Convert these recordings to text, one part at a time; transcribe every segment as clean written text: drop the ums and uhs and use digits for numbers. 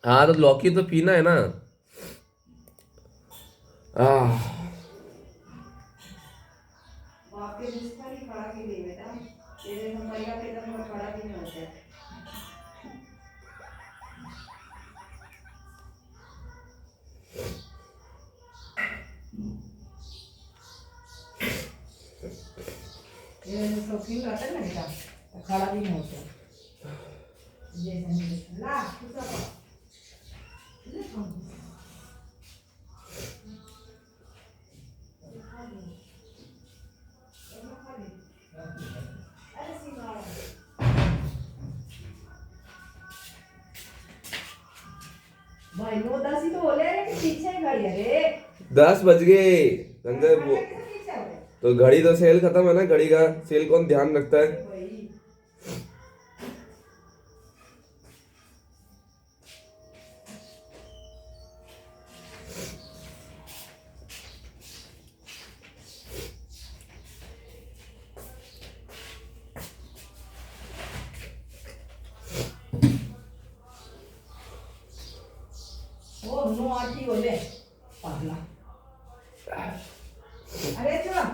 हाँ तो लौकी तो पीना है ना। आह। बाप के रिश्ता ही खड़ा की नहीं बेटा, तेरे समैया के दम पर खड़ा भी नहीं होता है। ये शौकीन रहता है ना बेटा, तो खड़ा भी नहीं होता है। जैसे नहीं ला कुछ ले कौन अरे सिंगाड़ा भाई 9-10 ही तो हो ले कि पीछे ही घड़ी है रे। 10 बज गए। संजय वो घंटा किसे पीछे हो गए? तो घड़ी तो सेल खत्म है ना, घड़ी का सेल कौन ध्यान रखता है। अरे भाई वो 9-8 ही हो ले पागला। अरे चलो हाँ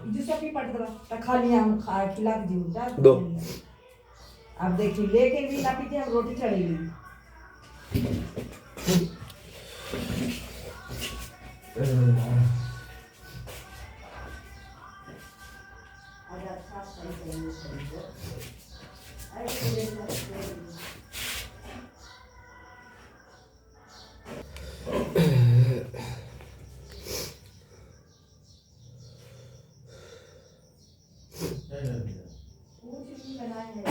जो सब भी पट दो खा लिया, हम खा खिला के जीव जा दो। अब देखिए लेके भी ना पीछे हम रोटी चढ़ेगी। अगर अच्छा सही सही सही तो अरे ये कुछ भी बनाए हैं।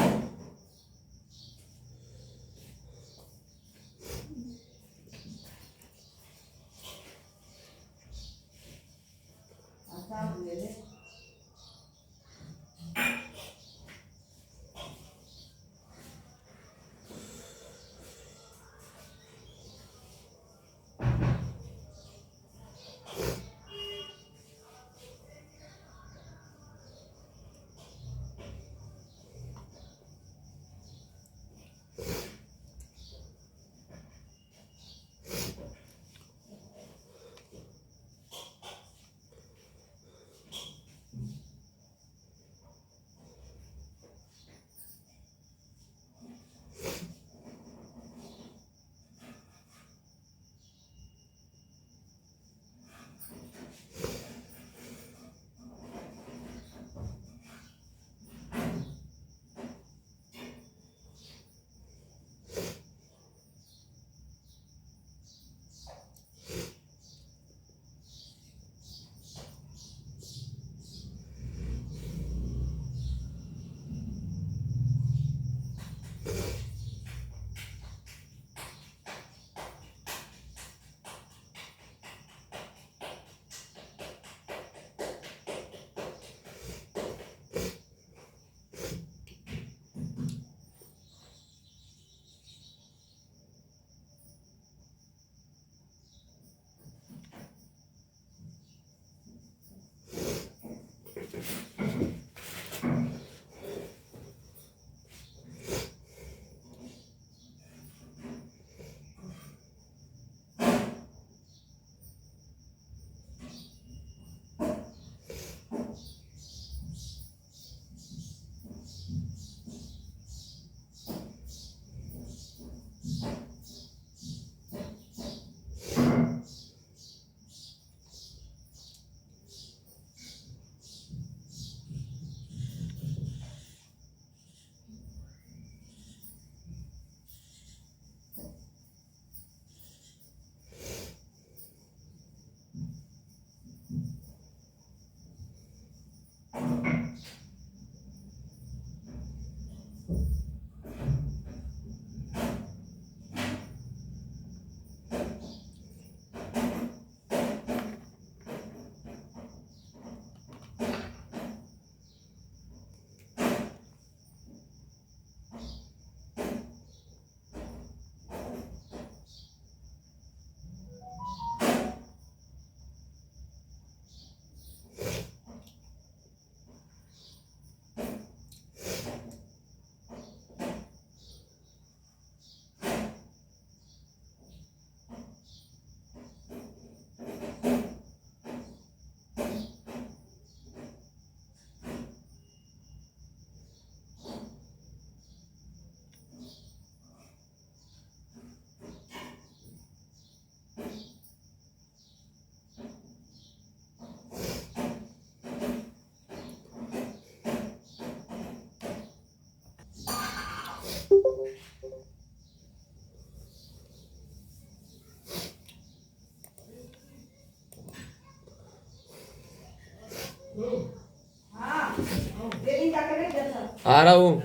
आ रहा हूँ।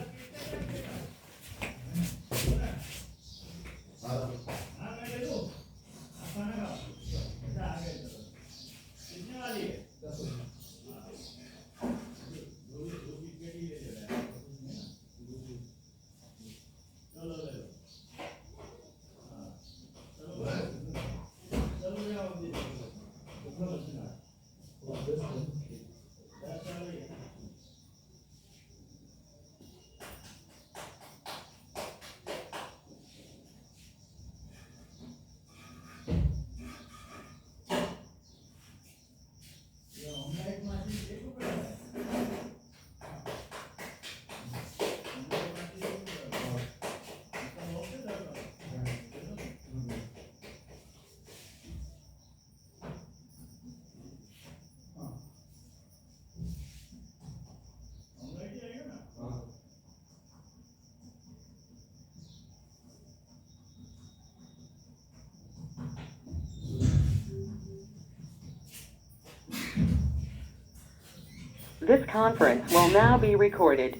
This conference will now be recorded.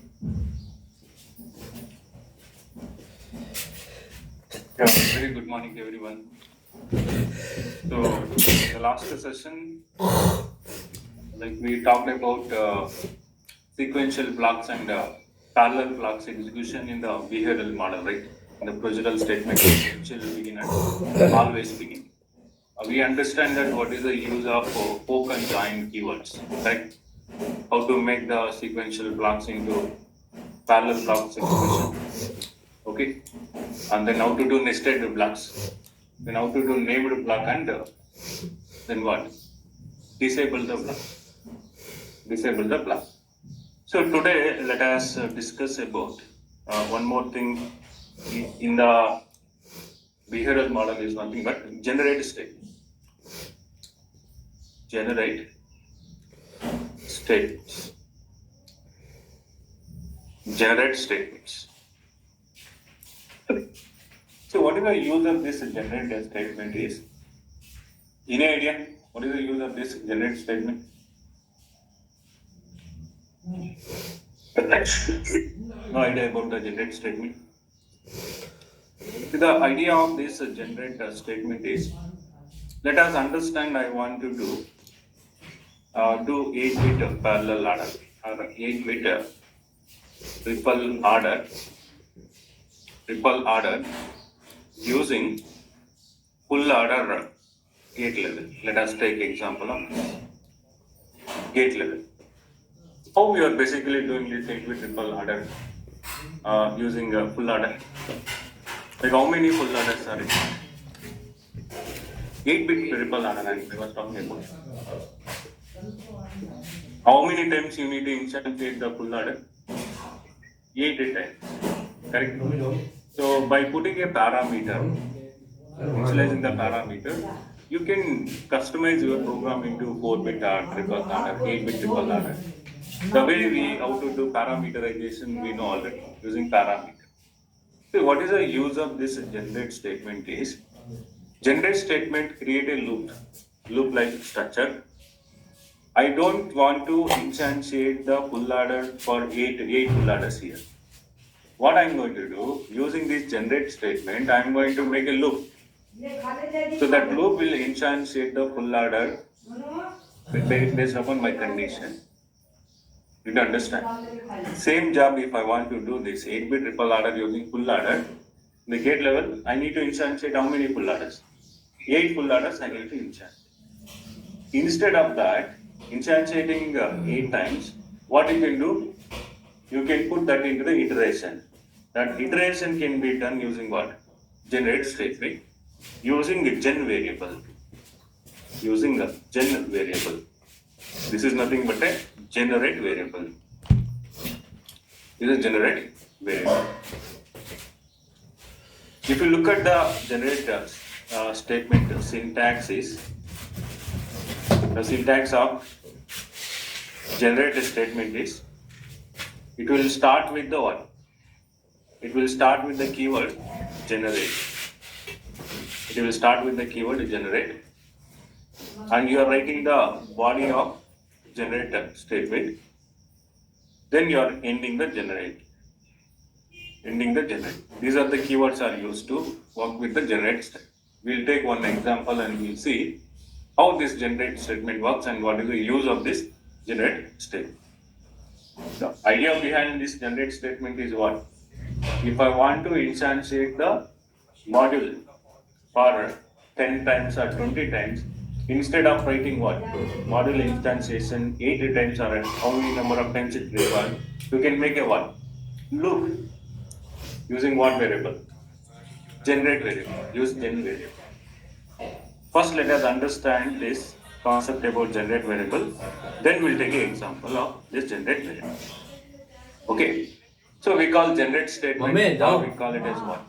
Yeah, very good morning, everyone. So, the last session, we talked about sequential blocks and parallel blocks execution in the behavioral model, right? In the procedural statement, sequential begin and always begin. We understand that what is the use of poke and join keywords, right? How to make the sequential blocks into parallel blocks execution, okay? And then how to do nested blocks, then how to do named block, and then what? Disable the block. Disable the block. So today let us discuss about one more thing in the behavioral model is nothing but generate state. Generate statements. Generate statements. So what is the use of this generate statement is? Any idea? What is the use of this generate statement? No idea about the generate statement. The idea of this generate statement is, let us understand I want to do 8-bit parallel order or 8-bit triple order using full order gate level. Let us take example of gate level. How we are basically doing this 8-bit triple order using a full order? Like how many full orders are required? 8-bit triple order I was talking about. How many times you need to instantiate the full order? 8 times. Correct? So by putting a parameter, initializing the parameter, you can customize your program into 4-bit triple order, 8-bit triple order. The way we how to do parameterization we know already using parameter. So what is the use of this generate statement is, generate statement create a loop like structure. I don't want to instantiate the full order for 8 full orders here. What I'm going to do, using this generate statement, I'm going to make a loop. So that loop will instantiate the full order based upon my condition. Did you understand? Same job if I want to do this 8-bit triple order using full order, the gate level, I need to instantiate how many full orders? 8 full orders I need to instantiate. Instead of that, instantiating 8 times, what you can do? You can put that into the iteration. That iteration can be done using what? Generate statement. Using a gen variable. Using a gen variable. This is nothing but a generate variable. This is generate variable. If you look at the generate statement syntax is, the syntax of generate statement is, it will start with the what? It will start with the keyword generate. It will start with the keyword generate. And you are writing the body of generate statement. then you are ending the generate. Ending the generate. These are the keywords are used to work with the generate step. We'll take one example and we'll see how this generate statement works and what is the use of this generate statement. The idea behind this generate statement is what? If I want to instantiate the module for 10 times or 20 times, instead of writing what? Module instantiation 80 times or how many number of times it requires, you can make a what? Loop. Using what variable? Generate variable. Use gen variable. First, let us understand this concept about generate variable. Then we'll take an example of this generate variable. Okay. So we call generate statement, or we call it as what?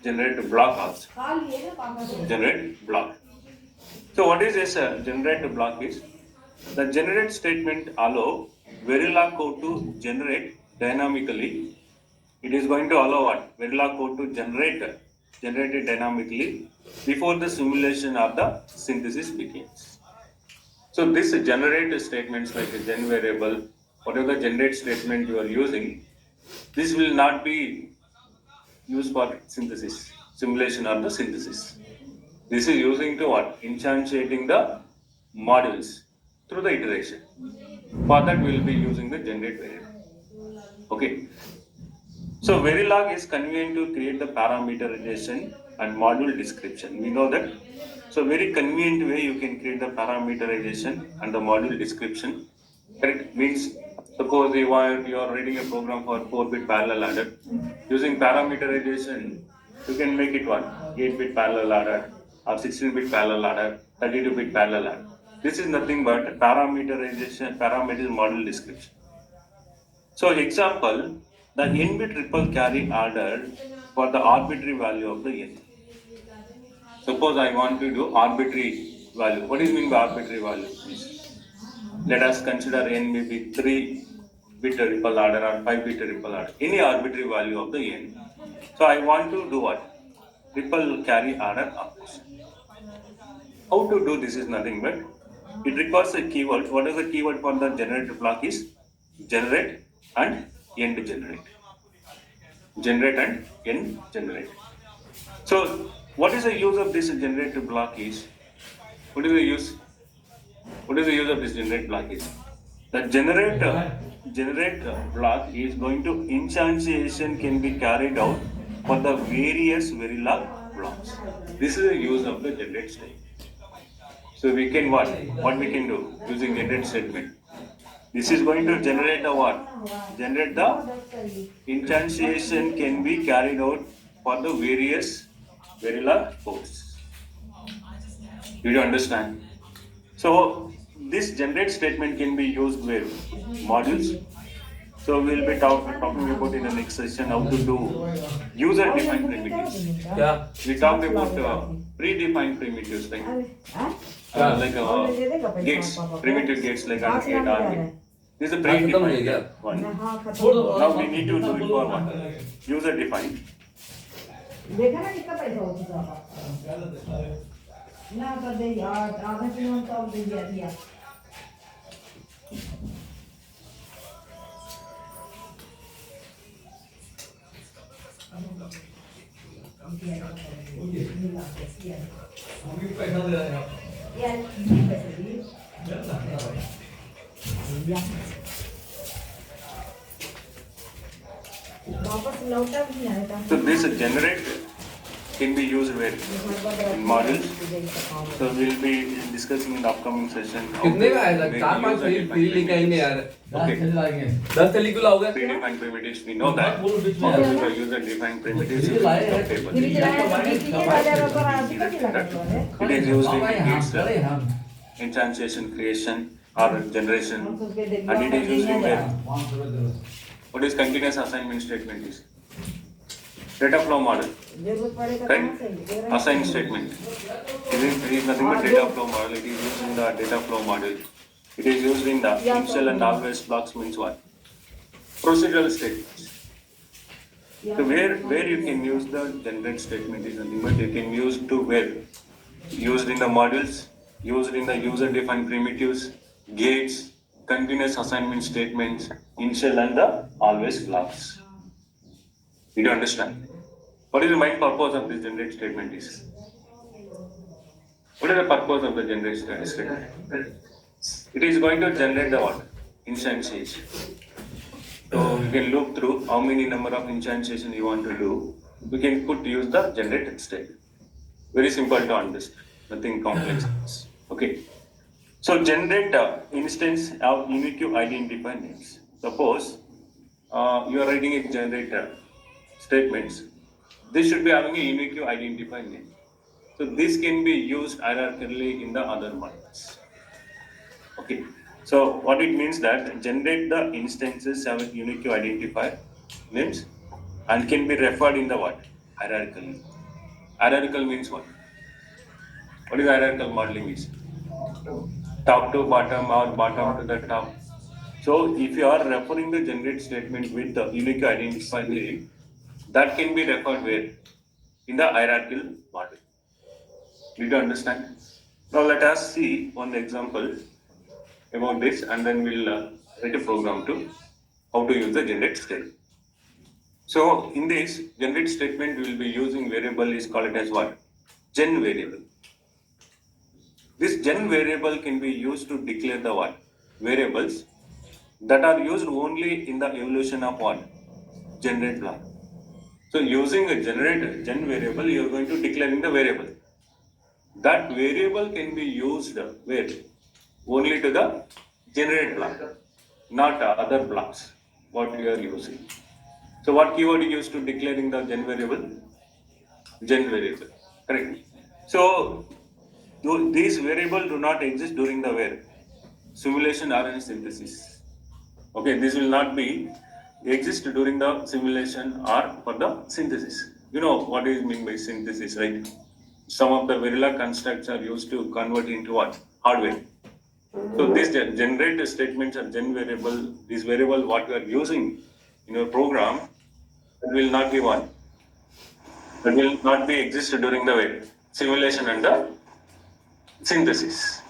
Generate block also. खा लिए ना पापा से Generate block. So what is this generate block is? The generate statement allow Verilog code to generate dynamically. It is going to allow what? Verilog code to generate it dynamically before the simulation of the synthesis begins. So this generate statements like a gen variable, whatever the generate statement you are using, this will not be used for synthesis, simulation or the synthesis. This is using to what? Instantiating the modules through the iteration. For that we will be using the generate variable. Okay. So Verilog is convenient to create the parameterization and module description. We know that. So very convenient way you can create the parameterization and the module description. Correct? Means suppose you are writing a program for 4-bit parallel adder. Using parameterization, you can make it what? 8-bit parallel adder or 16-bit parallel adder, 32-bit parallel adder. This is nothing but parameterization, parameter module description. So example, the n-bit ripple carry order for the arbitrary value of the n. Suppose I want to do arbitrary value. What do you mean by arbitrary value? Let us consider n may be 3-bit ripple order or 5-bit ripple order. Any arbitrary value of the n. So I want to do what? Ripple carry order option. How to do this is nothing but it requires a keyword. What is the keyword for the generate block is generate and end generate. Generate and end generate. So what is the use of this generate block is? What is the use of this generate block is? The generate block is going to instantiation can be carried out for the various Verilog blocks. This is the use of the generate statement. So we can what we can do using generate statement. This is going to generate the what? Generate the instantiation can be carried out for the various Verilog codes. Do you understand? So this generate statement can be used with modules. So we'll be talking about in the next session how to do user-defined primitives. Yeah. We talked about predefined primitives like gates, primitive gates like AND gate, OR gate. This is a predefined one. Now we need to do it for one. User-defined. देखा ना कितना पैसा होता था ना कर दे यार आधा किलो तो दे दिया वापस लौटा भी आया था So this generate can be used with in modules. So we'll be discussing in the upcoming session. कितने का आएगा 4-5 फ्री लेके आएंगे यार Okay. 10 थैली को लाओगे Predefined primitives, we know that. How to use user-defined primitives in the table. It is used in its instantiation, creation, or generation, and it is used in where? What is continuous assignment statement is? Data flow model. Right? Assign statement. It is nothing but data flow model. It is used in the data flow model. It is used in the initial and always blocks means what? Procedural statements. So where you can use the generate statement is nothing but you can use to where? Used in the modules, used in the user-defined primitives, gates, continuous assignment statements, initial and the always blocks. Did you understand? What is the main purpose of this generate statement is? What is the purpose of the generate statement? It is going to generate the what? Instantiation. So you can look through how many number of instantiation you want to do. We can use the generate statement. Very simple to understand, nothing complex. Okay. So generate instance of unique identifier names. Suppose you are writing a generator statements. This should be having a unique identifier name. So this can be used hierarchically in the other models. Okay. So what it means that generate the instances have a unique identifier names and can be referred in the what? Hierarchically. Hierarchical means what? What is hierarchical modeling is? Top to bottom or bottom to the top. So if you are referring the generate statement with the unique identifier name, that can be referred where? In the hierarchical model. Did you understand? Now let us see one example about this and then we'll write a program to how to use the generate statement. So in this generate statement we will be using variable is called it as what? Gen variable. This gen variable can be used to declare the what? Variables that are used only in the evolution of what? Generate block. So using a generator, gen variable, you are going to declare in the variable. That variable can be used where? Only to the generate block, not other blocks, what you are using. So what keyword you use to declaring the gen variable? Gen variable, correct. So these variables do not exist during the where? Simulation or in synthesis. Okay, this will not be exist during the simulation or for the synthesis. You know what is mean by synthesis, right? Some of the Verilog constructs are used to convert into what? Hardware. So these generate statements are gen variable. This variable what you are using in your program, it will not be one. It will not be exist during the way simulation and the synthesis.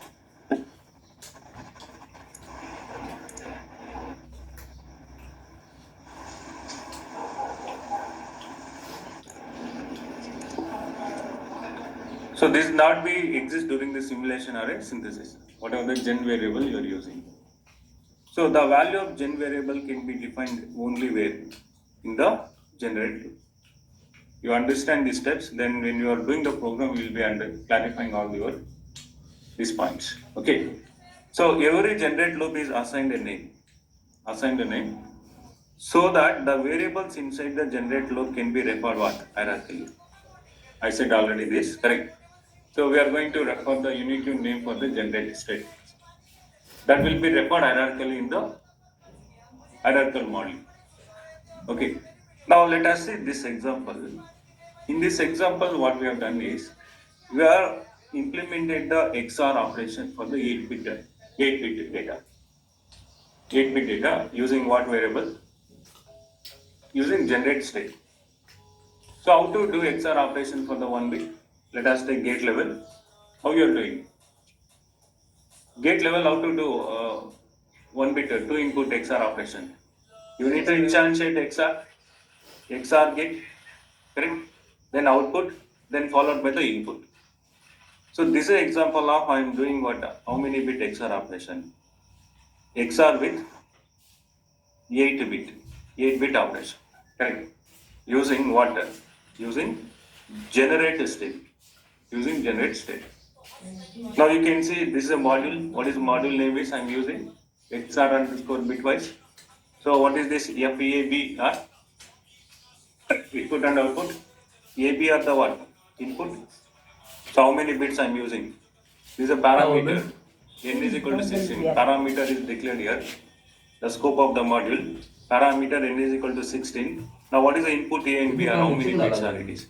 So this not be exist during the simulation or a synthesis, whatever the gen variable you are using. So the value of gen variable can be defined only where? In the generate loop. You understand these steps, then when you are doing the program, you will be clarifying all these points. Okay. So every generate loop is assigned a name. So that the variables inside the generate loop can be referred what? Hierarchically. I said already this, correct. So we are going to refer the unique name for the generate state. That will be referred hierarchically in the hierarchical model. Okay. Now let us see this example. In this example, what we have done is we are implemented the XOR operation for the 8-bit data. 8-bit data using what variable? Using generate state. So how to do XOR operation for the 1 bit? Let us take gate level. How you are doing? Gate level, how to do 1 bit 2 input XOR operation? You need to instantiate XOR gate, correct? Then output, then followed by the input. So this is an example of I am doing what? How many bit XOR operation? XOR with 8-bit operation, correct? Using what? Using generate state. Now you can see this is a module. What is module name is I am using XOR underscore bitwise. So what is this FEAB or input and output? AB are the what? Input. So how many bits I am using? This is a parameter. N is equal to 16. Parameter is declared here. The scope of the module. Parameter N is equal to 16. Now what is the input A and B are? How many bits are it is?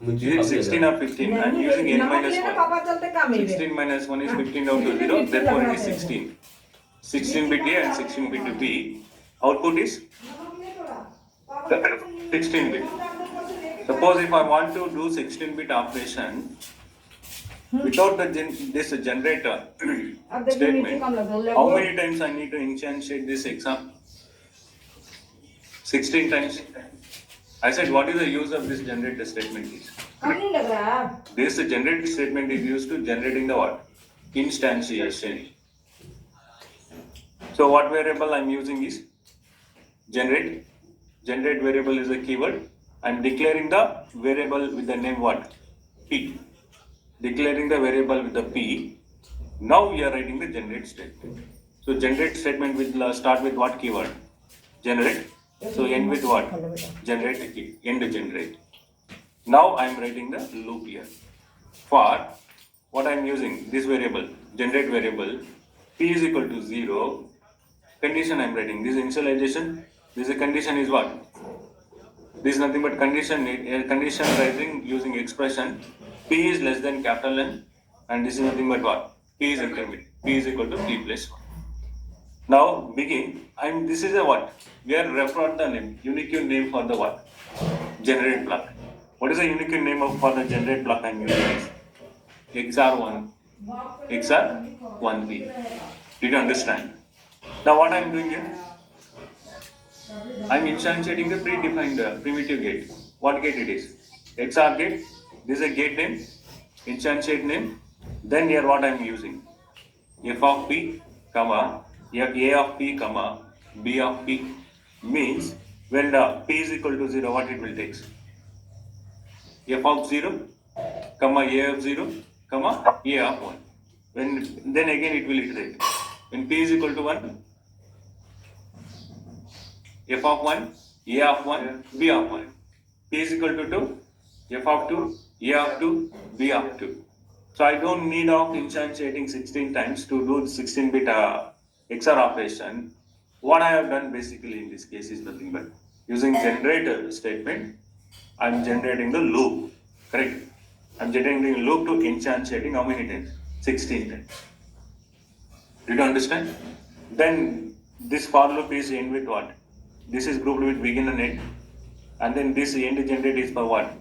Is it 16 or 15? I am using N minus 1. 16 minus 1 is 15 down to 0. Therefore it is 16. 16 bit A and 16 bit B. Output is 16 bit. Suppose if I want to do 16-bit operation, without this generator अब देखिए नीचे statement, कम लग रहा है how many times I need to instantiate this exam? 16 times. I said, what is the use of this generator statement is? कम नहीं लग रहा है This generator statement is used to generating the what? Instantiation. So what variable I'm using is generate. Generate variable is a keyword. I'm declaring the variable with the name what? P. Declaring the variable with the P. Now we are writing the generate statement. So generate statement will start with what keyword? Generate. So end with what? Generate the key. End generate. Now I am writing the loop here. For what I am using, this variable, generate variable, P is equal to 0. Condition I am writing. This initialization, this condition is what? This is nothing but condition. Condition writing using expression P is less than capital N, and this is nothing but what? P is intermediate. P is equal to P plus 1. Now begin. This is a what? We are referring the name, unique name for the what? Generate block. What is the unique name for the generate block I'm using? XR1, XR1P. Did you understand? Now what I'm doing here? I'm instantiating the predefined primitive gate. What gate it is? XR gate. This is a gate name, instantiate name. Then here what I'm using? F of P, comma, A of P, comma, B of P means when P is equal to 0, what it will take? F of 0, comma, A of 0, comma, A of 1. Then again it will iterate. When P is equal to 1, F of 1, A of 1, B of 1. P is equal to 2, F of 2, A of 2, B of 2. So I don't need of instantiating 16 times to do 16-bit XOR operation. What I have done basically in this case is nothing but using generator statement, I'm generating the loop, correct? I'm generating the loop to instantiating how many times? 16 times. Did you understand? Then this for loop is end with what? This is grouped with begin and end. And then this end generate is for what?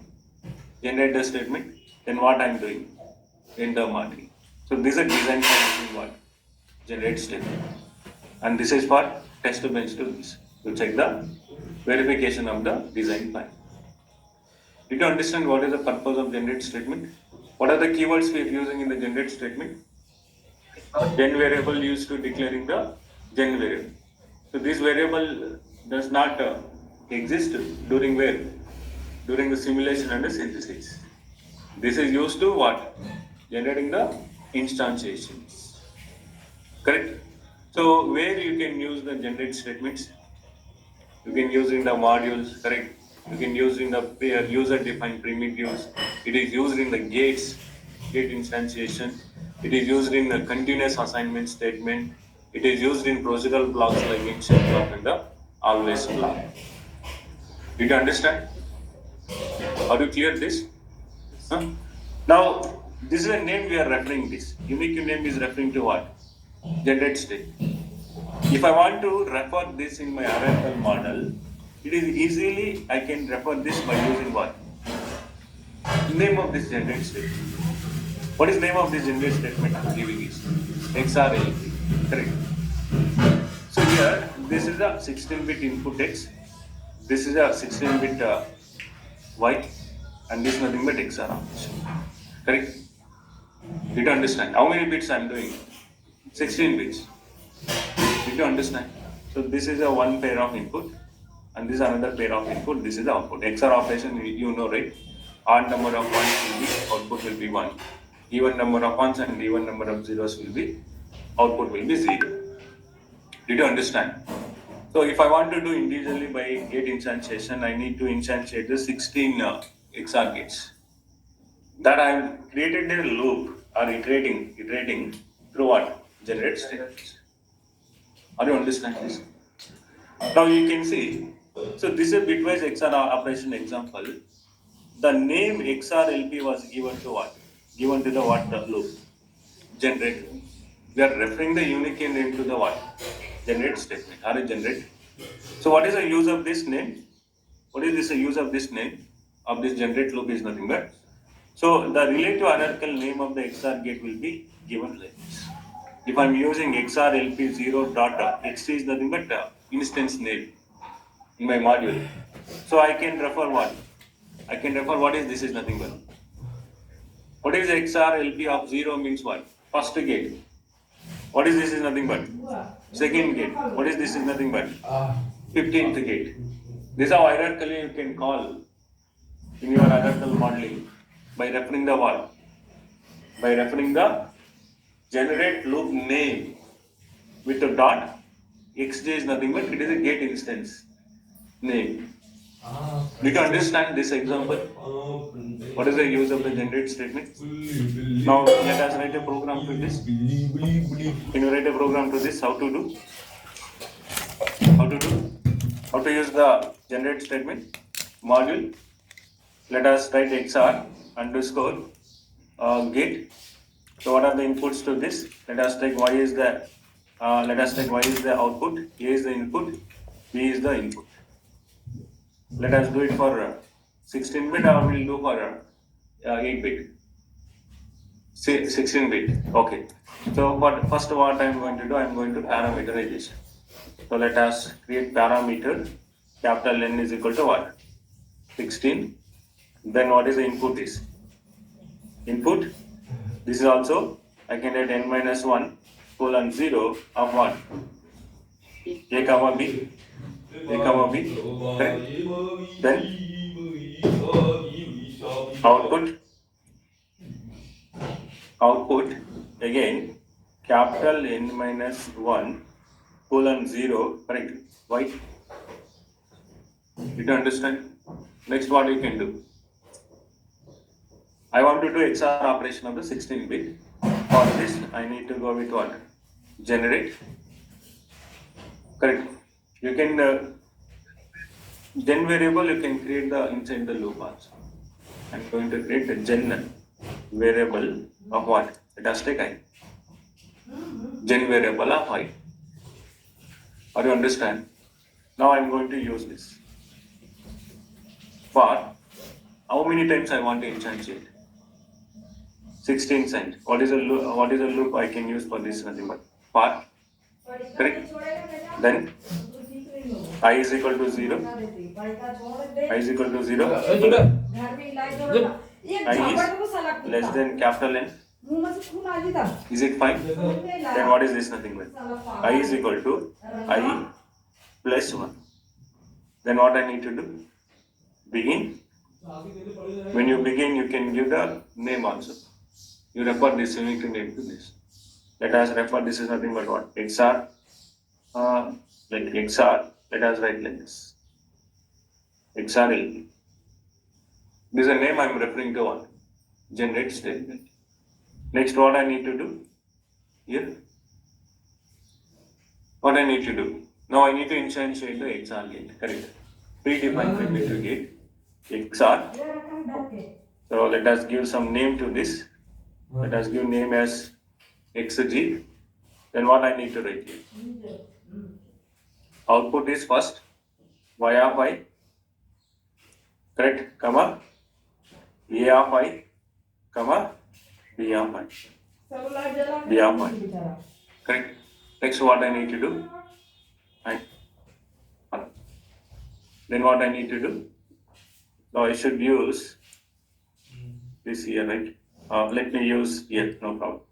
Generate the statement. Then what I'm doing? End the marking. So this is a design for using what? Generate statement. And this is for test bench to this. To check the verification of the design file. Did you understand what is the purpose of generate statement? What are the keywords we are using in the generate statement? Gen variable used to declaring the gen variable. So this variable does not exist during where? During the simulation and the synthesis. This is used to what? Generating the instantiations. Correct? So where you can use the generate statements? You can use in the modules, correct? You can use in the user-defined primitives. It is used in the gates, gate instantiation. It is used in the continuous assignment statement. It is used in procedural blocks like insert block and the always block. Did you understand? Are you clear this? Huh? Now, this is a name we are referring this. Unique name is referring to what? Generate state. If I want to refer this in my hierarchical model, it is easily I can refer this by using what? Name of this generate state. What is name of this generate statement I'm giving is XRLP. Correct. So here this is a 16-bit input X. This is a 16-bit Y, and this is nothing but XR operation. Correct. Did you understand? How many bits I'm doing? 16 bits. Did you understand? So this is a one pair of input, and this is another pair of input. This is the output. XR operation, you know, right? Odd number of ones will be output will be 1. Even number of ones and even number of zeros will be output will be 0. Did you understand? So if I want to do individually by gate instantiation, I need to instantiate the 16 XR gates. That I have created a loop or iterating through what? Generate statements. Are you understand this? Now you can see, so this is a bitwise XR operation example. The name XRLP was given to what? Given to the what? The loop. Generate. We are referring the unique name to the what? Generate statement. Or generate. So what is the use of this name? What is this use of this name? Of this generate loop is nothing but. So the relative hierarchical name of the XOR gate will be given like this. If I'm using XOR LP0 dot X is nothing but instance name in my module. So I can refer what? I can refer what is this is nothing but. What is XOR LP of 0 means what? First gate. What is this is nothing but? Second gate. What is this is nothing but? 15th gate. This is how hierarchically you can call in your hierarchical modeling by referring the what? By referring the generate loop name with a dot. Xj is nothing but it is a gate instance name. Did you understand this example? What is the use of the generate statement? Now let us write a program to this. Can you write a program to this? How to do? How to do? How to use the generate statement? Module. Let us write XOR underscore gate. So what are the inputs to this? Let us take y is the output, A is the input, B is the input. Let us do it for 16-bit or we'll do for 8-bit. 16-bit. Okay. So first what I am going to do, I am going to parameterization. So let us create parameter. Capital N is equal to what? 16. Then what is the input is? Input. This is also I can write n minus 1 colon 0 of what? A comma B. A comma B. Correct? Then output again capital N minus 1 colon 0. Correct? Why? Did you understand? Next what you can do? I want to do XOR operation of the 16-bit. For this, I need to go with what? Generate. Correct. You can gen variable. You can create the inside the loop also. I'm going to create a gen variable of what? Let us take I. Gen variable of I. Or you understand? Now I'm going to use this. For how many times I want to instantiate? 16 cent. What is a loop I can use for this nothing but for? Correct? Then I is equal to 0. I is equal to 0. I is less than capital N. Is it fine? Then what is this nothing but? I is equal to I plus 1. Then what I need to do? Begin. When you begin, you can give the name also. You refer this unique name to this. Let us refer this is nothing but what? XOR. Like XOR. Let us write like this. XOR LP. This is a name I am referring to what? Generate statement. Next, what I need to do? Here. What I need to do? Now I need to instantiate the XOR gate. Correct. Predefined parameter gate. XOR. So let us give some name to this. Let us give name as XG. Then what I need to write here? Output is first y of I. Correct? Comma A of I. Comma B of I. B of I. Correct? Next what I need to do? Then what I need to do? Now I should use this here, right? Let me use here, no problem.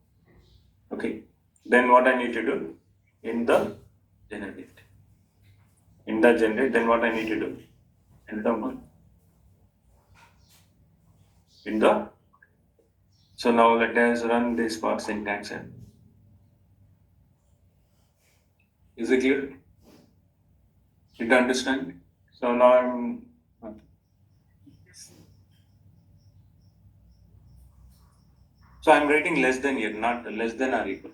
Okay. Then what I need to do? In the generate. In the generate, then what I need to do? In the one. In the. So now let us run this for syntax. Is it clear? Did you understand? So now I'm. So I'm writing less than here, not less than or equal.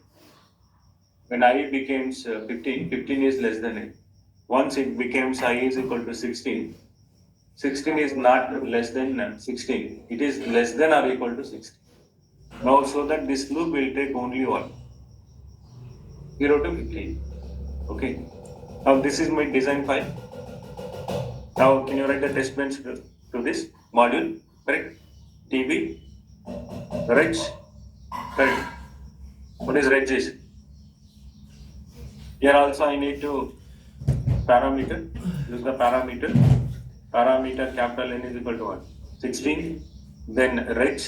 When I becomes 15, 15 is less than it. Once it becomes I is equal to 16, 16 is not less than 16. It is less than or equal to 16. Now, so that this loop will take only one. 0 to 15. Okay. Now, this is my design file. Now, can you write the test bench to this module? Correct? TB Reg, correct. What is reg is? Here also I need to parameter, use the parameter. Parameter capital N is equal to what? 16. Then reg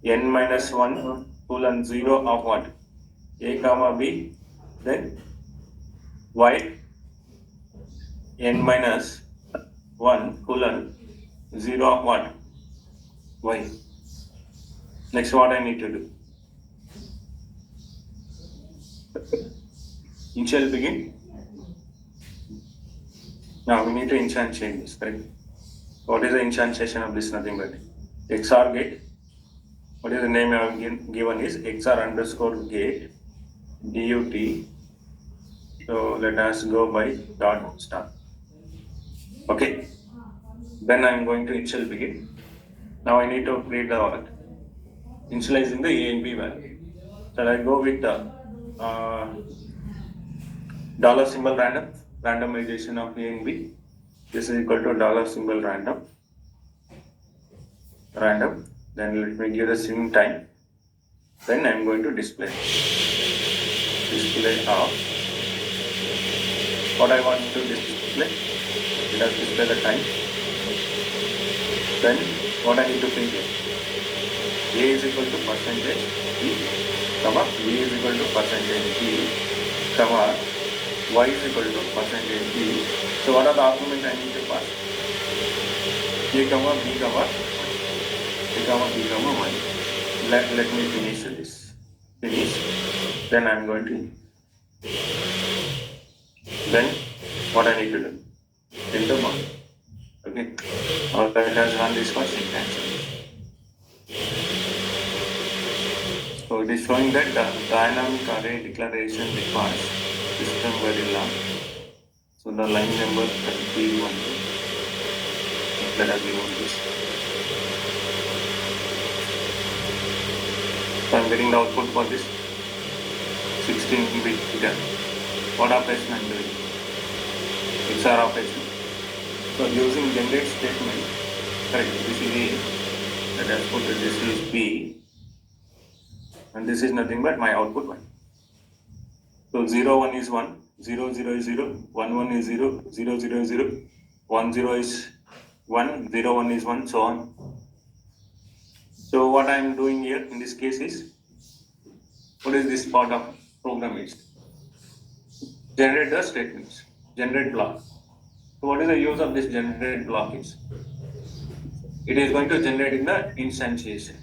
n minus 1 colon 0 of what? A comma B. Then y n minus 1 colon 0 of what? Y. Next, what I need to do? Initial begin. Now we need to instantiate this, correct? What is the instantiation of this? Nothing but XOR gate. What is the name I have given is XOR underscore gate DUT. So let us go by dot star. Okay. Then I am going to initial begin. Now I need to create the what? Initializing the A and B value. So I go with the dollar symbol random, randomization of A and B. This is equal to dollar symbol random. Then let me give the sim time. Then I am going to display of what I want to display. Let us display the time. Then what I need to print here. A is equal to percentage B, comma B is equal to percentage B, comma Y is equal to percentage B. So what are the arguments I need to pass? A comma B comma A comma B comma Y. Let me finish this. Finish. Then I am going to. Then what I need to do? Enter mark. Okay. Or let us run this for syntax. So it is showing that the dynamic array declaration requires system Gorilla. So the line number 31. Let us remove this. So I am getting the output for this 16-bit figure. What operation I am doing? XOR operation. So using generate statement, correct, this is A, let us put that this is B, and this is nothing but my output 1. So 0, 1 is 1, 0, 0 is 0, 1, 1 is 0, 0, 0 is 0, 1, 0 is 1, 0, 1 is 1, so on. So what I am doing here in this case is, what is this part of program is? Generate the statements, generate block. So what is the use of this generate block is? It is going to generate in the instantiation.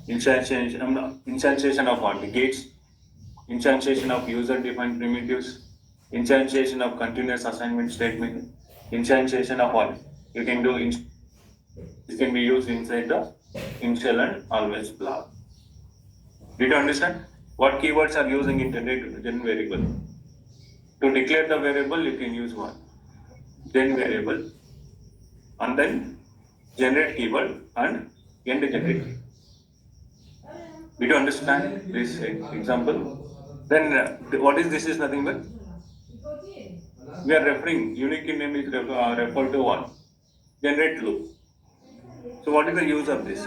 Instantiation of what? The gates, instantiation of user-defined primitives, instantiation of continuous assignment statement, instantiation of what? You can do, it can be used inside the initial and always block. Did you understand? What keywords are using in generate variable? To declare the variable, you can use what? Gen variable, and then generate keyword and end generate. Did you understand this example? Then what is this is nothing but? We are referring, unique name is referred to what? Generate loop. So what is the use of this?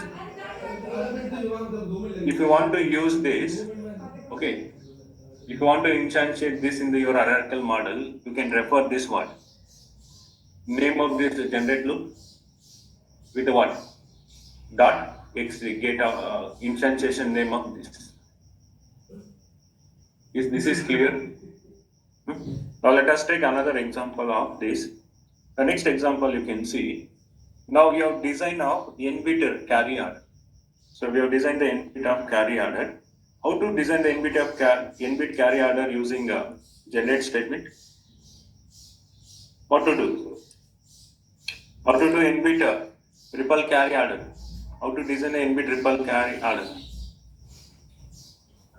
If you want to use this, okay, if you want to instantiate this in your hierarchical model, you can refer this one. Name of this generate loop with what? Dot x3 get instantiation name of this. This is clear? Now let us take another example of this. The next example you can see. Now we have designed of n-bit carry order. So we have designed the n-bit of carry order. How to design the n-bit of n-bit carry order using a generate statement? What to do? How to do n-bit triple carry order? How to design an n-bit triple carry order?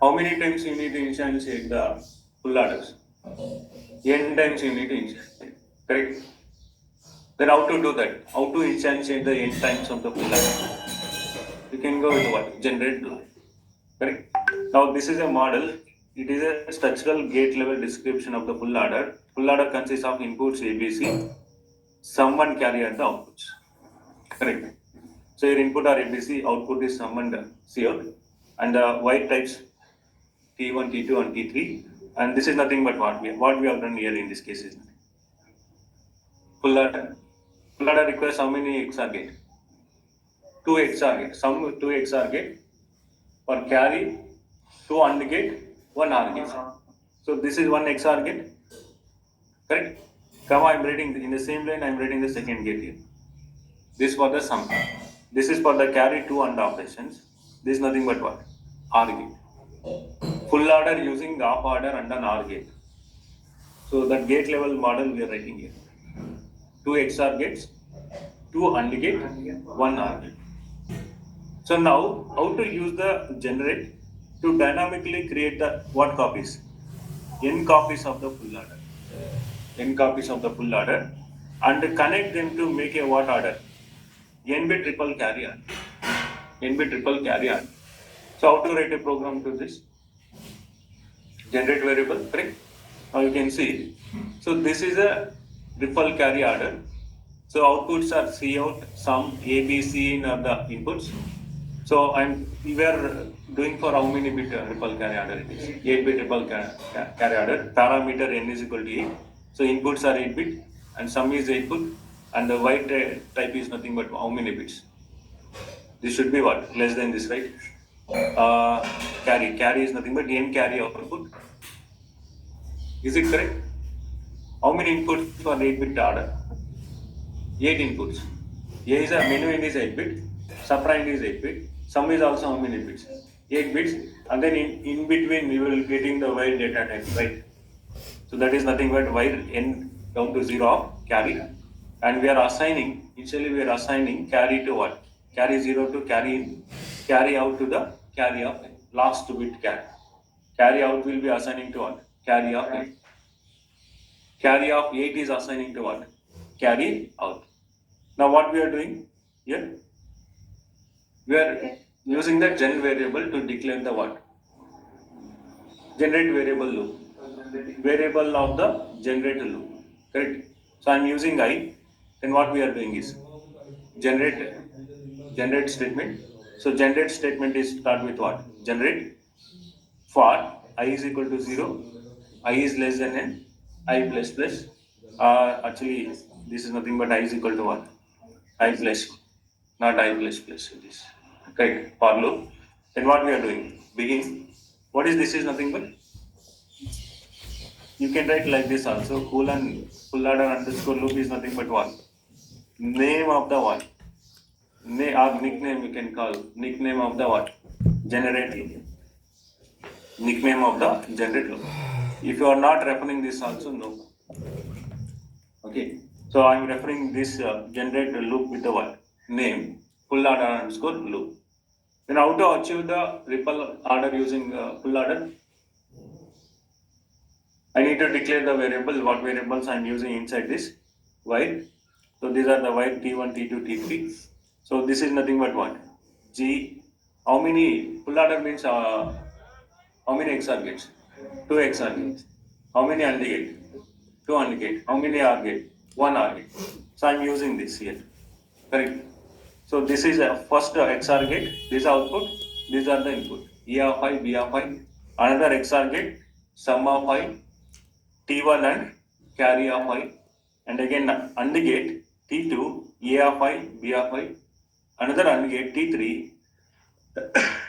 How many times you need to instantiate the full orders? N times you need to instantiate. Correct? Then how to do that? How to instantiate the n times of the full order? You can go with what? Generate block. Correct? Now this is a model. It is a structural gate level description of the full order. Full order consists of inputs ABC, sum and carry at the outputs. Correct? So your input are ABC, output is summoned Cout, and the white types T1, T2, and T3, and this is nothing but what we have done here in this case is full adder. Full adder requires how many XOR gate? 2 XOR gate. Sum 2 XOR gate for carry, 2 AND gate, 1 OR gate. So this is 1 XOR gate, correct? Come, I am writing in the same line. I am writing the second gate here. This for the sum. This is for the carry 2 AND operations. This is nothing but what? OR gate. Full adder using half adder and an OR gate. So that gate level model we are writing here. 2 XOR gates, 2 AND gate, 1 OR gate. So now, how to use the generate to dynamically create the what copies? N copies of the full adder. N copies of the full adder, and connect them to make a what adder? N bit triple carry adder. N bit triple carry adder. So how to write a program to this? Generate variable, correct? Now you can see. So this is a triple carry adder. So outputs are Cout, sum, A, B, C in are the inputs. So we are doing for how many bit triple carry adder it is? 8 bit triple carry adder. Parameter n is equal to 8. So inputs are 8 bit and sum is 8 bit, and the white type is nothing but how many bits? This should be what? Less than this, right? Carry is nothing but n carry output. Is it correct? How many inputs for 8 bit adder? 8 inputs. A is a menu end is 8 bit, subtrahend is 8 bit, sum is also how many bits? 8 bits, and then in between we will getting the while data type, right? So that is nothing but while n down to 0 of carry, and we are assigning, initially we are assigning carry to what? Carry 0 to carry in, carry out to the carry of last bit carry. Carry out will be assigning to what? Carry of 8. Carry of 8 is assigning to what? Carry out. Now what we are doing here? We are using the gen variable to declare the what? Generate variable loop. Variable of the generate loop. Correct? So I am using I. Then what we are doing is generate statement. So generate statement is start with what? Generate for I is equal to 0, I is less than n, I plus plus. Actually, this is nothing but I is equal to what? I plus, not I plus plus. It is correct. For loop. Then what we are doing? Begin. What is this? Is nothing but. You can write like this also. Full adder underscore loop is nothing but what? Name of the what? Or nickname you can call. Nickname of the what? Generate loop. Nickname of the generate loop. If you are not referring this also, no. Okay. So I am referring this generate loop with the what? Name. Full adder underscore loop. Then how to achieve the ripple adder using full adder? I need to declare the variable, what variables I am using inside this while. So these are the while T1, T2, T3. So this is nothing but what? G. How many full adder means how many XOR gates? 2 XOR gates. How many AND gate? 2 AND gate. How many OR gate? 1 OR gate. So I am using this here. Correct. So this is a first XOR gate. This is output. These are the input. A of I, B of I. Another XOR gate. Sum of I. T1 and carry of I, and again AND gate T2, A of I, B of I, another AND gate T3,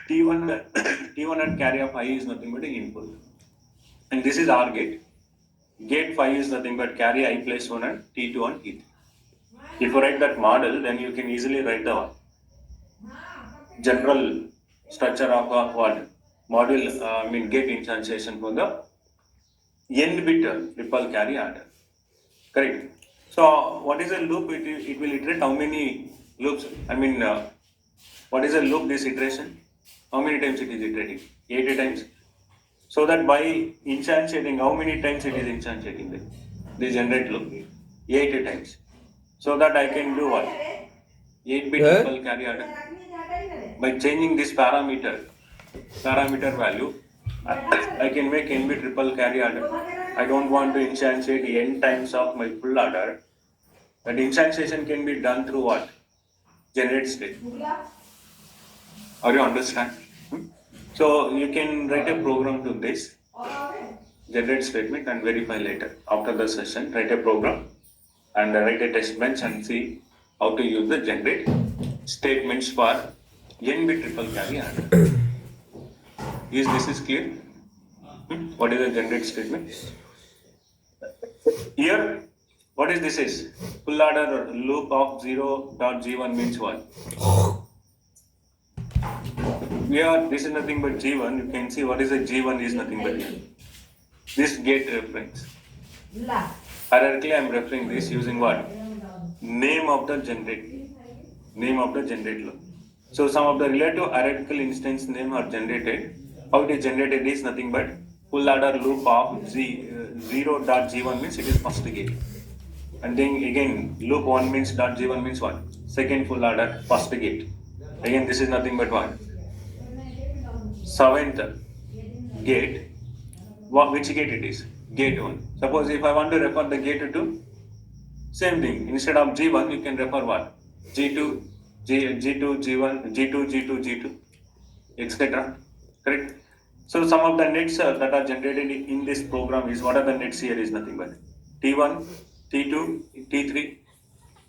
T1 and carry of I is nothing but an input, and this is OR gate. Gate 5 is nothing but carry I plus 1 and T2 and T3. If you write that model, then you can easily write the general structure of what? Module, gate instantiation for the n bit triple carry adder. Correct. So what is a loop? It will iterate how many loops? What is a loop? This iteration? How many times it is iterating? 80 times. So that by instantiating, how many times it is instantiating the generate loop? 80 times. So that I can do what? 8 bit triple carry adder. By changing this parameter value, I can make n bit triple carry adder. I don't want to instantiate n times of my full adder. That instantiation can be done through what? generate state. Are you understand? So you can write a program to this generate statement and verify later after the session. Write a program and write a test bench and see how to use the generate statements for n-bit triple carry adder. Is this clear? What is the generate statement? Here, what is this is? Full adder loop of 0.g1 means what? This is nothing but G1. You can see what is the G1 is nothing but here. This gate reference. Hierarchically, I am referring this using what? Name of the generate. Name of the generate loop. So some of the relative hierarchical instance name are generated. How it is generated is nothing but full adder loop of 0.g1 means it is first gate. And then again loop 1 means .g1 means what? Second full adder first gate. Again this is nothing but what? Seventh gate. Which gate it is? Gate 1. Suppose if I want to refer the gate to, same thing. Instead of G1, you can refer what? G2, G2, G1, G2, G2, G2, etc. Correct? So some of the nets that are generated in this program is, what are the nets here is nothing but T1, T2, T3.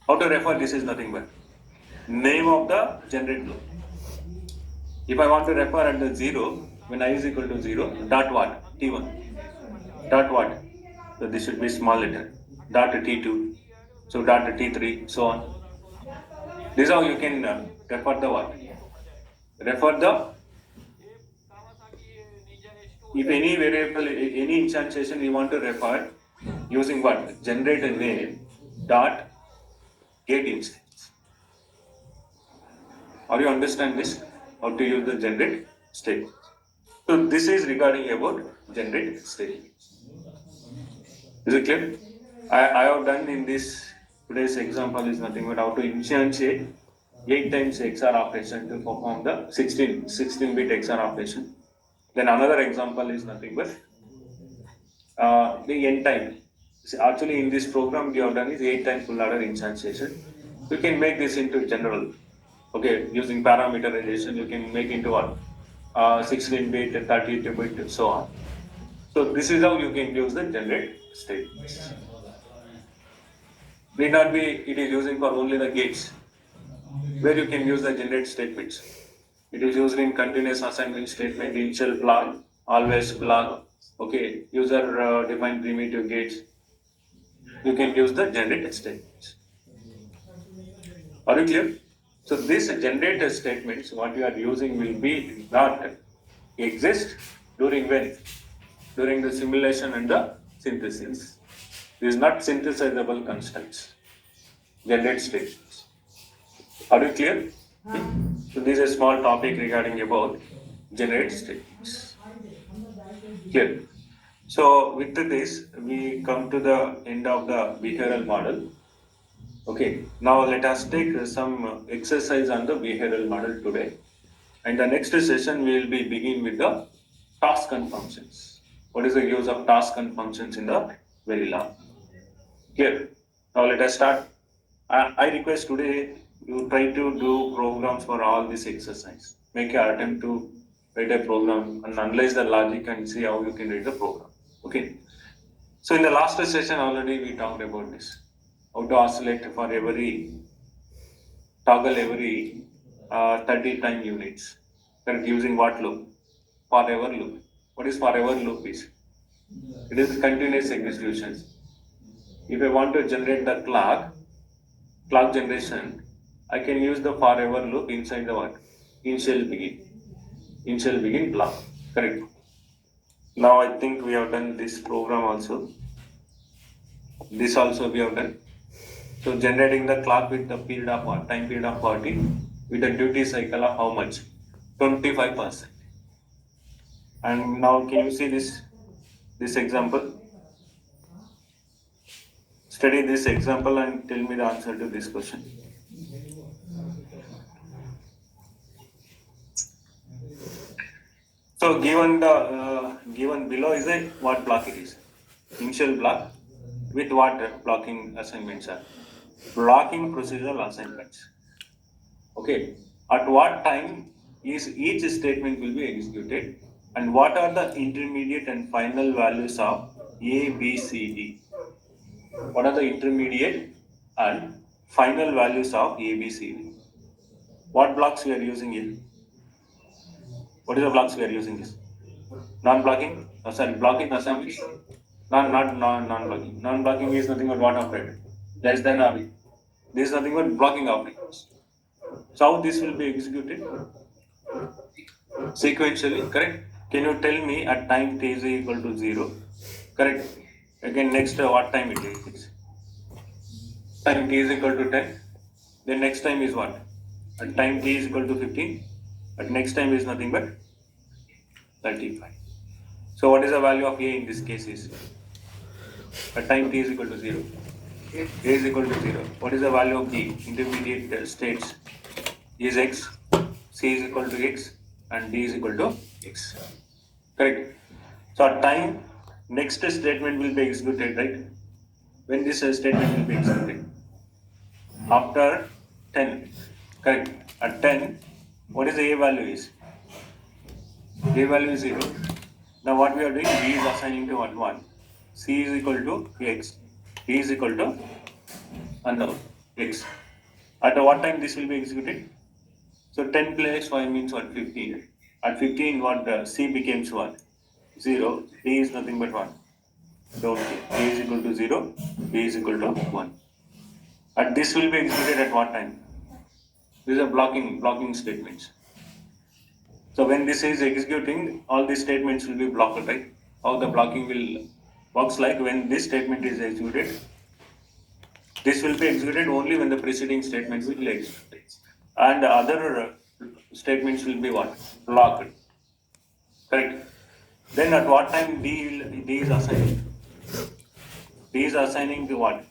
How to refer this is nothing but name of the generate loop. If I want to refer at the 0, when I is equal to 0, dot what? T1. Dot what? So this should be small letter. Dot T2. So dot T3, so on. This is how you can refer the what? Refer the, if any variable, any instantiation you want to refer using what? Generate a name dot get instance. Are you understand this? How to use the generate statement. So this is regarding about generate statement. Is it clear? I have done in this today's example is nothing but how to instantiate 8 times XOR operation to perform the 16-bit XOR operation. Then another example is nothing but the n time. Actually in this program we have done is 8 times full adder instantiation. You can make this into general. Okay, using parameterization you can make into what? 16-bit, 32-bit, so on. So this is how you can use the generate statements. Need not be it is using for only the gates, where you can use the generate statements. It is used in continuous assignment statement, initial flag, always flag. Okay, user defined primitive gates. You can use the generate statements. Are you clear? So this generator statements, what you are using will be not exist during when? During the simulation and the synthesis. This is not synthesizable constructs. Generate statements. Are you clear? So this is a small topic regarding about generate statements. Clear? So with this, we come to the end of the behavioral model. Okay, now let us take some exercise on the behavioral model today. And the next session we will be begin with the task and functions. What is the use of task and functions in the Verilog? Clear? Now let us start. I request today you try to do programs for all this exercise. Make an attempt to write a program and analyze the logic and see how you can write the program. Okay. So in the last session already we talked about this. How to oscillate for every, toggle every 30 time units. Correct, using what loop? Forever loop. What is forever loop is? It is continuous execution. If I want to generate the clock generation, I can use the forever loop inside the what? Initial begin block. Correct. Now I think we have done this program also. This also we have done. So generating the clock with the period of what? Time period of 40 with a duty cycle of how much? 25%. And now can you see this example? Study this example and tell me the answer to this question. So given below is a what block it is? Initial block with what blocking assignments are? Blocking procedural assignments. Okay. At what time is each statement will be executed, and what are the intermediate and final values of A, B, C, D? What are the intermediate and final values of A, B, C, D? What blocks we are using here? What is the blocks we are using this? Non-blocking? Oh, sorry, blocking assemblies? Non-blocking. Non-blocking is nothing but what operator? Less than or equal. This is nothing but blocking operators. So how this will be executed? Sequentially, correct? Can you tell me at time t is equal to 0? Correct. Again, next what time it is? Time t is equal to 10. Then next time is what? At time t is equal to 15. At next time is nothing but 35. So what is the value of A in this case is? At time t is equal to 0. A is equal to 0. What is the value of the intermediate states? Is x, C is equal to x, and D is equal to x. Correct. So at time, next statement will be executed, right? When this statement will be executed? After 10. Correct. At 10, what is the A value is? A value is 0. Now what we are doing, B is assigning to 1. C is equal to x. D is equal to unknown x. At what time this will be executed? So 10 plus 5 means what? 15. At 15, what C becomes 1? 0. D is nothing but 1. Don't care. A is equal to 0. B is equal to 1. And this will be executed at what time? These are blocking statements. So when this is executing, all these statements will be blocked, right? How the blocking will works like when this statement is executed, this will be executed only when the preceding statements will be executed. And the other statements will be what? Blocked. Correct. Then at what time D is assigning? D is assigning to what?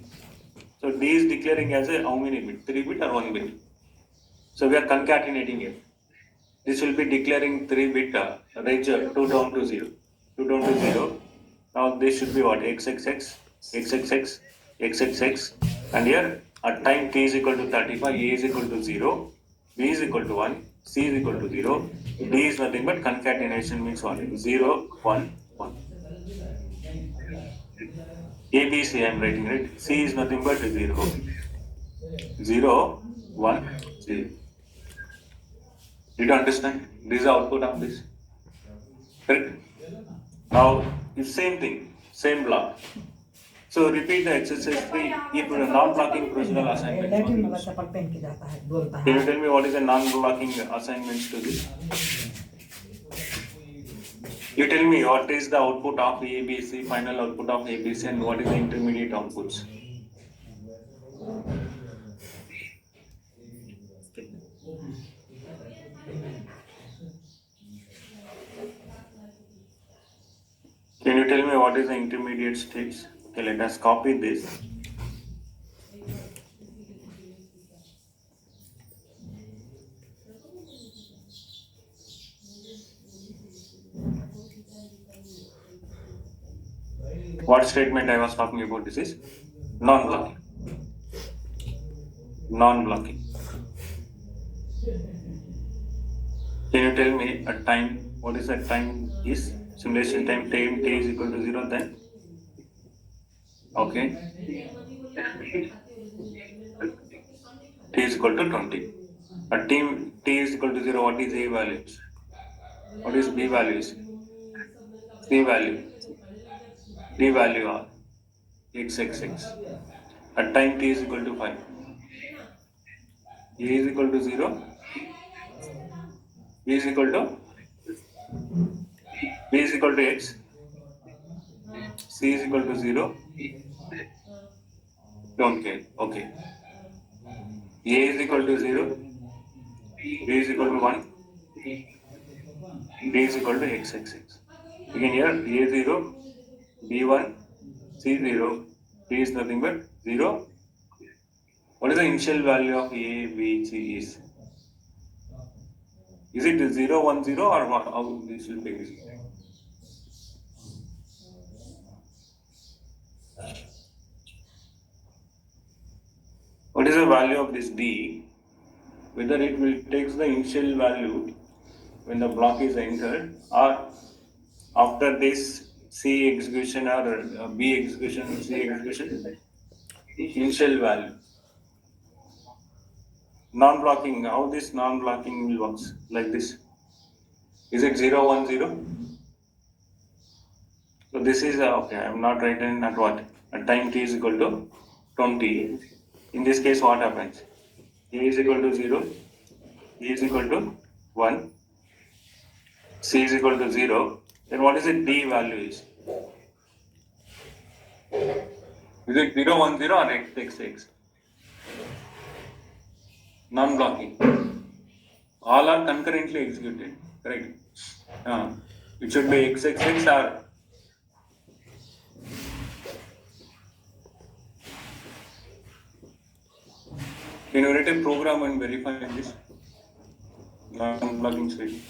So D is declaring as a how many bit? 3 bit or 1 bit? So we are concatenating it. This will be declaring 3 bit range 2 down to 0. 2 down to 0. Now this should be what? XXX, XXX, XXX. And here at time t is equal to 35, A is equal to 0, B is equal to 1, C is equal to 0, D is nothing but concatenation means what? 0, 1, 1. A, B, C I am writing, right? C is nothing but 0. 0, 1, 0. Did you understand? This is the output of this. Correct? Now, it's same thing, same block. So repeat the exercise 3 if a non-blocking procedural assignment. Can you tell me what is a non-blocking assignments to this? You tell me what is the output of ABC, final output of ABC, and what is the intermediate outputs? Can you tell me what is the intermediate states? Okay, let us copy this. What statement I was talking about? This is non-blocking. Non-blocking. Can you tell me a time? What is that time is? Simulation time t is equal to 0 then? Okay. T is equal to 20. At t is equal to 0, what is A values? What is B values? C value. D value are XXX. At time t is equal to 5. A is equal to 0. B is equal to B is equal to X. C is equal to 0. Don't care. Okay. A is equal to 0. B is equal to 1. D is equal to XXX. Again here A0, B1, C0. D is nothing but 0. What is the initial value of A, B, C is? Is it 0, 1, 0 or what? How this will be executed? What is the value of this D? whether it will takes the initial value when the block is entered or after this C execution or B execution, C execution, initial value. Non-blocking, how this non-blocking will works like this. Is it 0, 1, 0? So this is okay. I am not writing at what at time t is equal to 20. In this case, what happens? A is equal to 0, E is equal to 1, C is equal to 0. Then what is the D value is? Is it 0, 1, 0 or x, x, x? Non-blocking. All are concurrently executed. Correct. It should be x, x, x or can you write a program and verify this? Non-blocking state.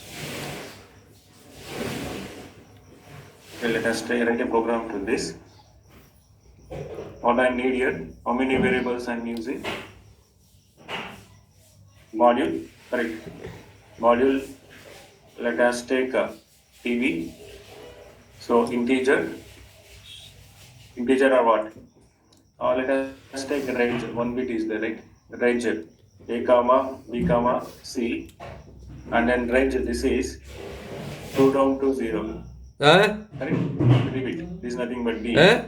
Okay, let us write a program to this. What I need here, how many variables I'm using? Module, correct. Module, let us take TV. So integer or what? Let us take range, 1 bit is the right? Range A comma B comma C, and then range this is 2 down to 0. Huh? Correct? Repeat. This is nothing but D. Huh?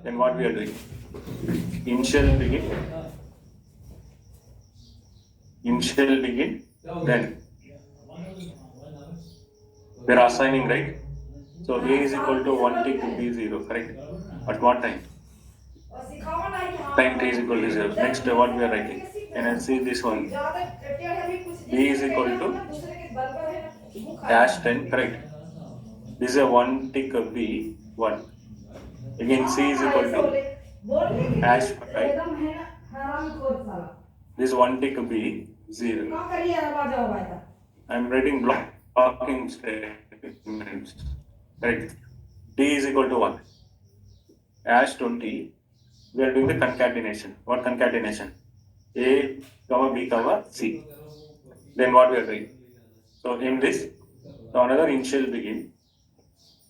Then what we are doing? Initial begin. Then we are assigning, right? So A is equal to 1 tick B 0, correct? At what time? Time t is equal to 0. Next, what we are writing? Can I see this one? B is equal to dash 10, correct? This is a 1 tick of B 1. Again, C is equal to dash 5. This 1 tick of B 0. I am writing blocking statements. Correct. D is equal to 1. Dash 20. We are doing the concatenation. What concatenation? A, comma B, comma C. Then what we are doing? So in this, so another initial begin.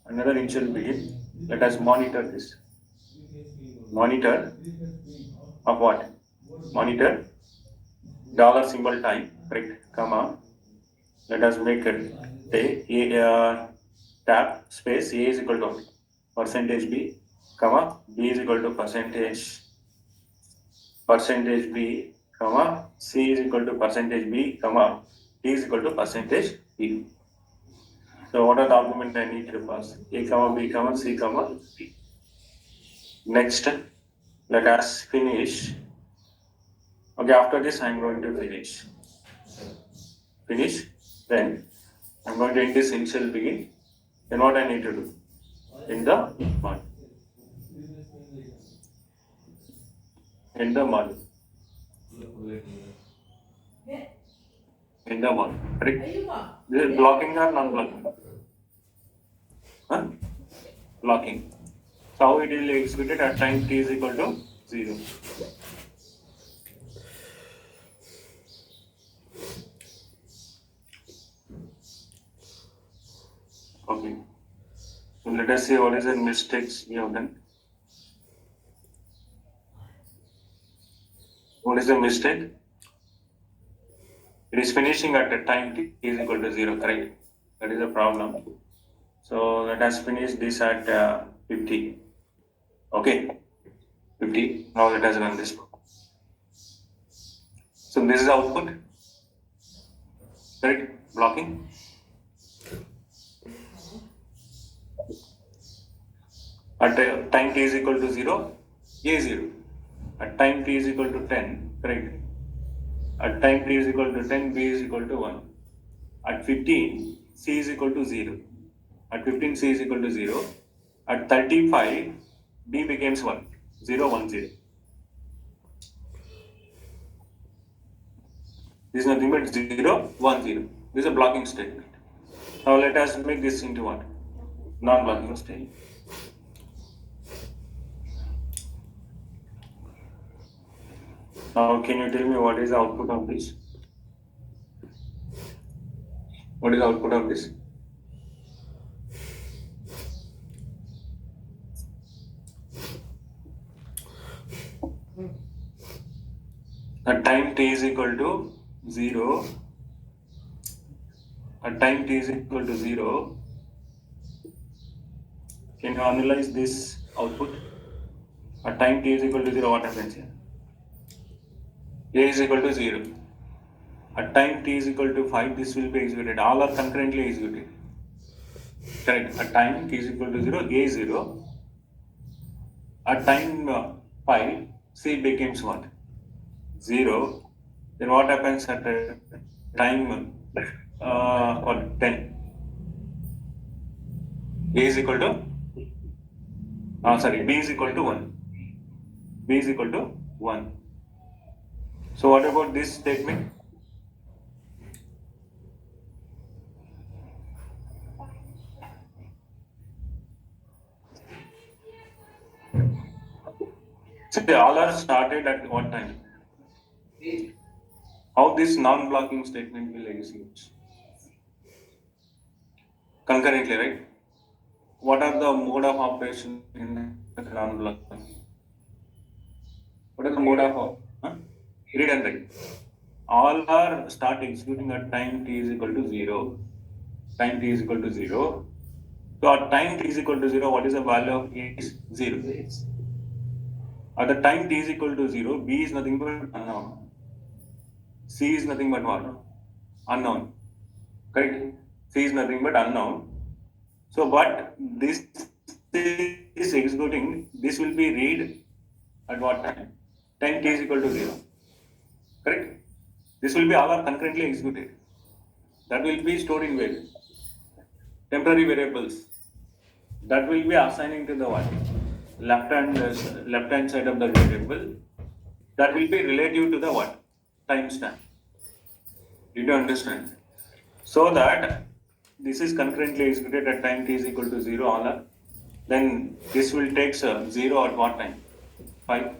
Let us monitor this. Monitor of what? Monitor dollar symbol time, correct? Comma. Let us make it a tab space A is equal to percentage B, comma B is equal to percentage B, comma C is equal to percentage B, comma D is equal to percentage B. So what are the arguments I need to pass? A, comma B, comma C, comma D. Next, let us finish. Okay, after this I am going to finish. Then I am going to end this initial begin. Then what I need to do? In the module. In the module. Correct? This is blocking or non-blocking? Blocking. So how it will be executed at time t is equal to 0. Okay. So let us see what is the mistakes we have done. What is the mistake? It is finishing at a time t is equal to 0, correct? That is the problem. So let us finish this at 50. Okay, 50. Now let us run this. So this is output, correct? Blocking. At time t is equal to 0, A 0. At time t is equal to 10, correct? At time t is equal to 10, B is equal to 1. At 15, C is equal to 0. At 15, C is equal to 0. At 35, D becomes 1. 0, 1, 0. This is nothing but 0, 1, 0. This is a blocking statement. Now let us make this into what? Non-blocking statement. Now can you tell me what is the output of this? What is the output of this? At time t is equal to 0, at time t is equal to 0, can you analyze this output? At time t is equal to 0, what happens here? A is equal to 0. At time t is equal to 5, this will be executed. All are concurrently executed. Correct. At time t is equal to 0, A is 0. At time 5, C becomes what? 0. Then what happens at time 10? A is equal to, B is equal to 1. B is equal to 1. So what about this statement? So they all are started at what time? How this non-blocking statement will execute? Concurrently, right? What are the mode of operation in the non-blocking? What are the mode of read and write? All are start executing at time t is equal to 0. Time t is equal to 0. So at time t is equal to 0, what is the value of A is 0. At the time t is equal to 0, B is nothing but unknown. C is nothing but what? Unknown. Correct? C is nothing but unknown. So but this is executing, this will be read at what time? Time t is equal to 0. Correct? This will be all are concurrently executed. That will be stored in where? Temporary variables. That will be assigning to the what? Left hand side of the variable. That will be relative to the what? Timestamp. Did you understand? So that this is concurrently executed at time t is equal to 0 all are. Then this will take 0 at what time? 5.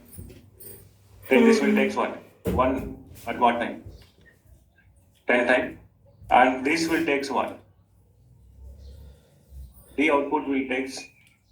Then this will take what? 1 at what time? 10 time. And this will take what? The output will take